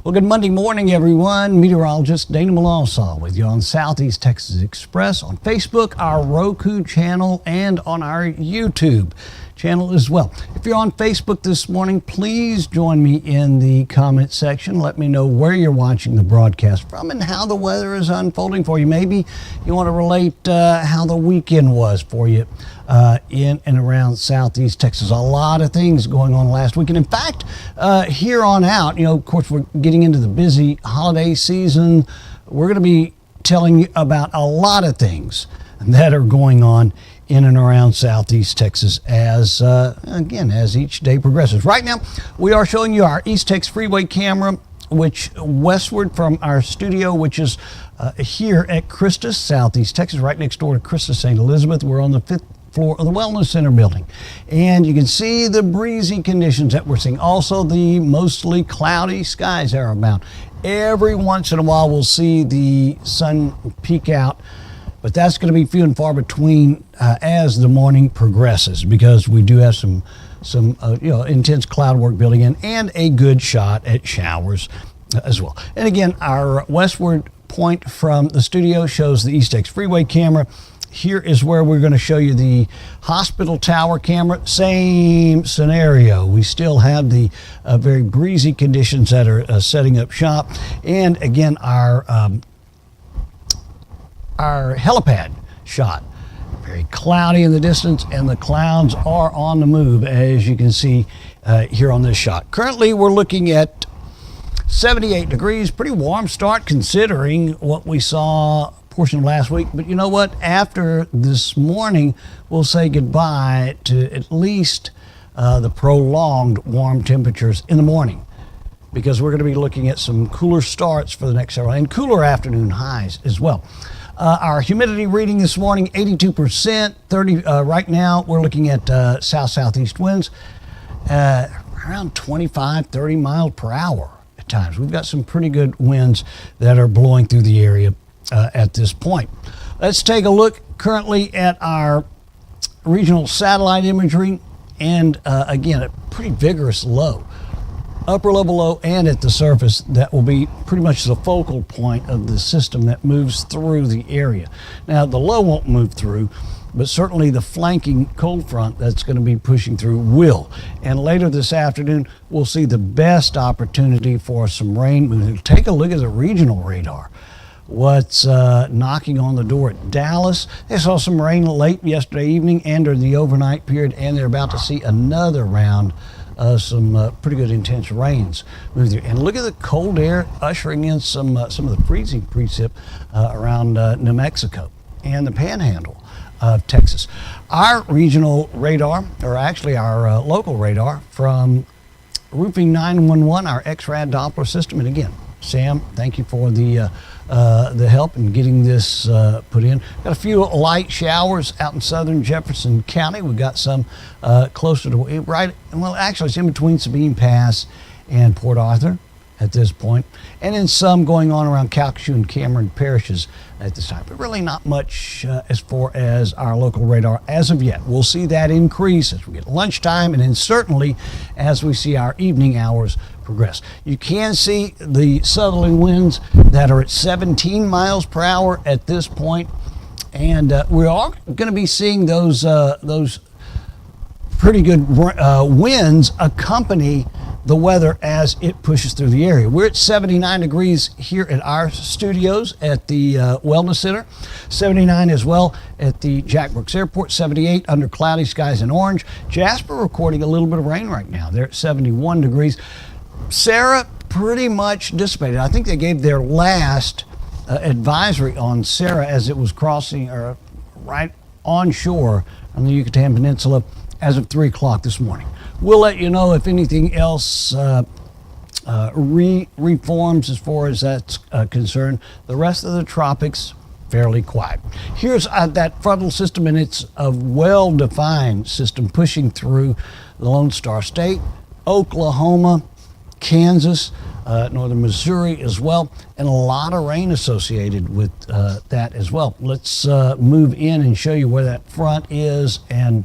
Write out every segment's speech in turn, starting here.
Well, good Monday morning, everyone. Meteorologist Dana Melancon with you on Southeast Texas Express on Facebook, our Roku channel, and on our YouTube channel as well. If you're on Facebook this morning, please join me in the comment section. Let me know where you're watching the broadcast from and how the weather is unfolding for you. Maybe you want to relate how the weekend was for you in and around Southeast Texas. A lot of things going on last weekend. In fact, here on out, of course, we're getting into the busy holiday season. We're going to be telling you about a lot of things that are going on in and around Southeast Texas as each day progresses. Right now, we are showing you our East Tex Freeway camera, which westward from our studio, which is here at Christus, Southeast Texas, right next door to Christus St. Elizabeth. We're on the 5th floor of the Wellness Center building. And you can see the breezy conditions that we're seeing. Also, the mostly cloudy skies are about. Every once in a while, we'll see the sun peek out, but that's going to be few and far between as the morning progresses, because we do have some intense cloud work building in and a good shot at showers as well. And again, our westward point from the studio shows the East Tex Freeway camera. Here is where we're going to show you the hospital tower camera. Same scenario. We still have the very breezy conditions that are setting up shop. And again, our helipad shot. Very cloudy in the distance, and the clouds are on the move, as you can see here on this shot. Currently, we're looking at 78 degrees. Pretty warm start considering what we saw portion of last week, but you know what? After this morning, we'll say goodbye to at least the prolonged warm temperatures in the morning, because we're going to be looking at some cooler starts for the next several, and cooler afternoon highs as well. Our humidity reading this morning, 82%. Right now, we're looking at south-southeast winds around 25, 30 miles per hour at times. We've got some pretty good winds that are blowing through the area at this point. Let's take a look currently at our regional satellite imagery, and again, a pretty vigorous low, upper level low, and at the surface that will be pretty much the focal point of the system that moves through the area. Now, the low won't move through, but certainly the flanking cold front that's going to be pushing through will. And later this afternoon, we'll see the best opportunity for some rain. Take a look at the regional radar. What's knocking on the door at Dallas. They saw some rain late yesterday evening and during the overnight period, and they're about to see another round of some pretty good intense rains move through. And look at the cold air ushering in some of the freezing precip around New Mexico and the panhandle of Texas. Our regional radar, or actually our local radar from Roofing 911, our X-Rad Doppler system, and again, Sam, thank you for the help in getting this put in. Got a few light showers out in southern Jefferson County. We've got some closer to actually it's in between Sabine Pass and Port Arthur at this point, and then some going on around Calcasieu and Cameron parishes at this time, but really not much as far as our local radar as of yet. We'll see that increase as we get lunchtime, and then certainly as we see our evening hours progress. You can see the southerly winds that are at 17 miles per hour at this point, and we are going to be seeing those pretty good winds accompany the weather as it pushes through the area. We're at 79 degrees here at our studios at the Wellness Center, 79 as well at the Jack Brooks Airport, 78 under cloudy skies in orange. Jasper recording a little bit of rain right now. They're at 71 degrees. Sarah pretty much dissipated. I think they gave their last advisory on Sarah as it was crossing or right on shore on the Yucatan Peninsula as of 3 o'clock this morning. We'll let you know if anything else reforms as far as that's concerned. The rest of the tropics, fairly quiet. Here's that frontal system, and it's a well-defined system pushing through the Lone Star State, Oklahoma, Kansas, northern Missouri as well, and a lot of rain associated with that as well. Let's move in and show you where that front is and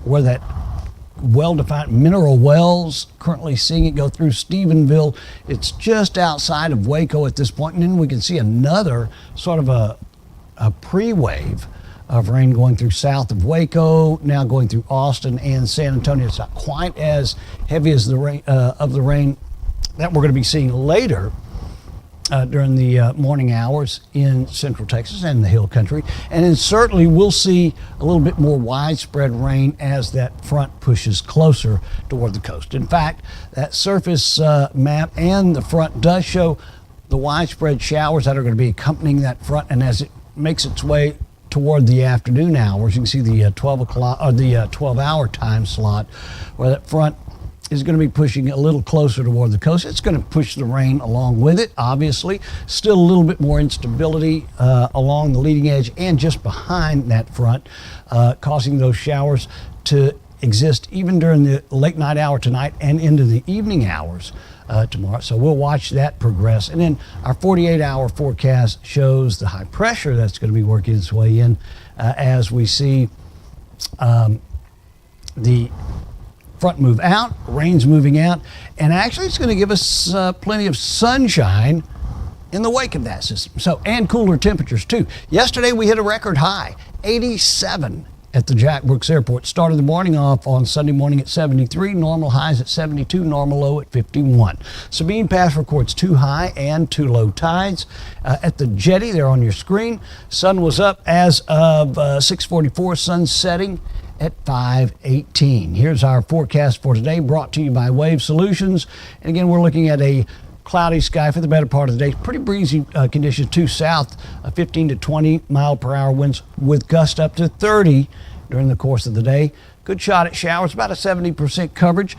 where that well-defined mineral wells. Currently seeing it go through Stephenville. It's just outside of Waco at this point, and then we can see another sort of a pre-wave of rain going through south of Waco, now going through Austin and San Antonio. It's not quite as heavy as the rain that we're going to be seeing later during the morning hours in Central Texas and the Hill Country. And then certainly we'll see a little bit more widespread rain as that front pushes closer toward the coast. In fact, that surface map and the front does show the widespread showers that are going to be accompanying that front, and as it makes its way toward the afternoon hours, you can see the 12 o'clock or the 12-hour time slot where that front is going to be pushing a little closer toward the coast. It's going to push the rain along with it, obviously. Still a little bit more instability along the leading edge and just behind that front, causing those showers to exist even during the late night hour tonight and into the evening hours tomorrow. So we'll watch that progress. And then our 48-hour forecast shows the high pressure that's going to be working its way in as we see the front move out, rain's moving out, and actually it's going to give us plenty of sunshine in the wake of that system. So, and cooler temperatures too. Yesterday we hit a record high, 87 at the Jack Brooks Airport. Started the morning off on Sunday morning at 73, normal highs at 72, normal low at 51. Sabine Pass records 2 high and 2 low tides. At the jetty there on your screen, sun was up as of 6:44, sun setting at 5:18. Here's our forecast for today, brought to you by Wave Solutions. And again, we're looking at a cloudy sky for the better part of the day. Pretty breezy conditions too. South, 15 to 20 mile per hour winds with gusts up to 30 during the course of the day. Good shot at showers, about a 70% coverage.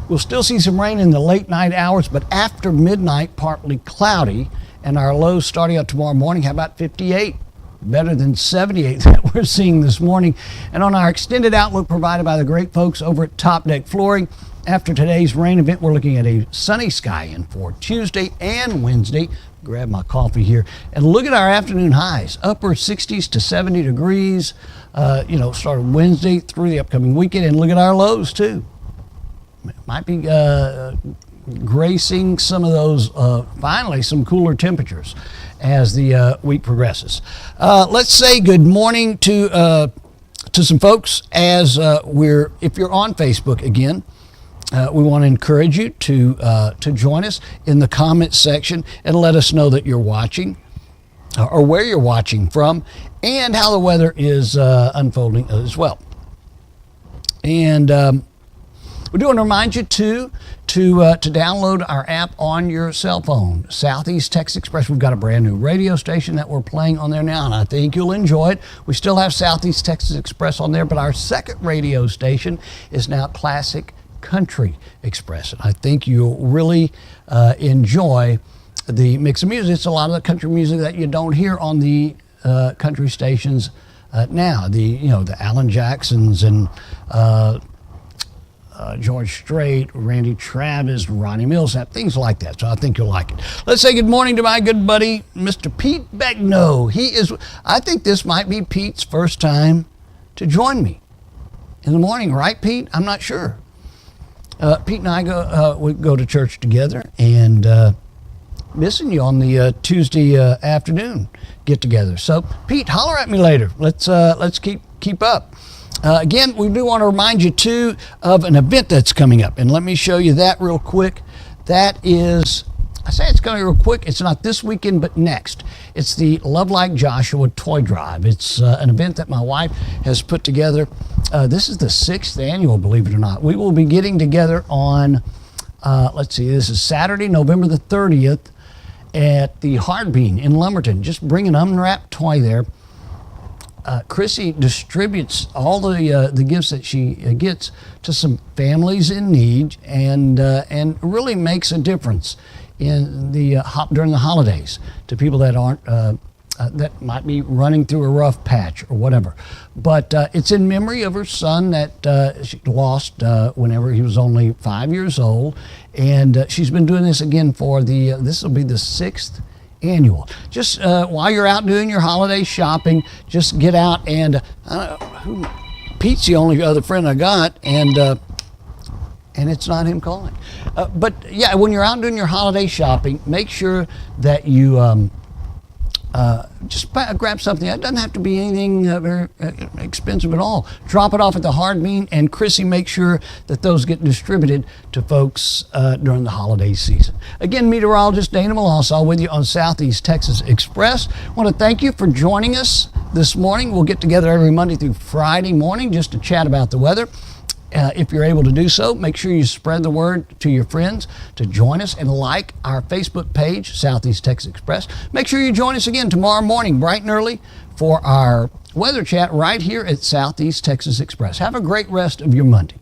We'll still see some rain in the late night hours, but after midnight, partly cloudy. And our lows starting out tomorrow morning, how about 58? Better than 78 that we're seeing this morning. And on our extended outlook provided by the great folks over at Top Deck Flooring, after today's rain event, we're looking at a sunny sky in for Tuesday and Wednesday. Grab my coffee here and look at our afternoon highs, upper 60s to 70 degrees, started Wednesday through the upcoming weekend. And look at our lows too. Might be gracing some of those, finally, some cooler temperatures as the week progresses. Let's say good morning to some folks as if you're on Facebook again. We want to encourage you to join us in the comments section and let us know that you're watching or where you're watching from and how the weather is unfolding as well. And we do want to remind you to download our app on your cell phone, Southeast Texas Express. We've got a brand new radio station that we're playing on there now, and I think you'll enjoy it. We still have Southeast Texas Express on there, but our second radio station is now Classic Country Express. And I think you'll really enjoy the mix of music. It's a lot of the country music that you don't hear on the country stations now. The Alan Jacksons and George Strait, Randy Travis, Ronnie Millsap, things like that. So I think you'll like it. Let's say good morning to my good buddy, Mr. Pete Begno. I think this might be Pete's first time to join me in the morning, right, Pete? I'm not sure. Pete and I we go to church together, and missing you on the Tuesday afternoon get together. So Pete, holler at me later. Let's keep up. Again, we do want to remind you too of an event that's coming up, and let me show you that real quick. That is, I say it's coming real quick. It's not this weekend, but next. It's the Love Like Joshua Toy Drive. It's an event that my wife has put together. This is the 6th annual, believe it or not. We will be getting together on, this is Saturday, November the 30th at the Hard Bean in Lumberton. Just bring an unwrapped toy there. Chrissy distributes all the gifts that she gets to some families in need, and really makes a difference in during the holidays to people that aren't that might be running through a rough patch or whatever. But it's in memory of her son that she lost whenever he was only 5 years old, and she's been doing this again for this will be the 6th annual. Just while you're out doing your holiday shopping, just get out and Pete's the only other friend I got, and and it's not him calling. But yeah, when you're out doing your holiday shopping, make sure that you just grab something. It doesn't have to be anything very expensive at all. Drop it off at the Hard Bean, and Chrissy make sure that those get distributed to folks during the holiday season. Again, meteorologist Dana Melancon with you on Southeast Texas Express. I want to thank you for joining us this morning. We'll get together every Monday through Friday morning just to chat about the weather. If you're able to do so, make sure you spread the word to your friends to join us and like our Facebook page, Southeast Texas Express. Make sure you join us again tomorrow morning, bright and early, for our weather chat right here at Southeast Texas Express. Have a great rest of your Monday.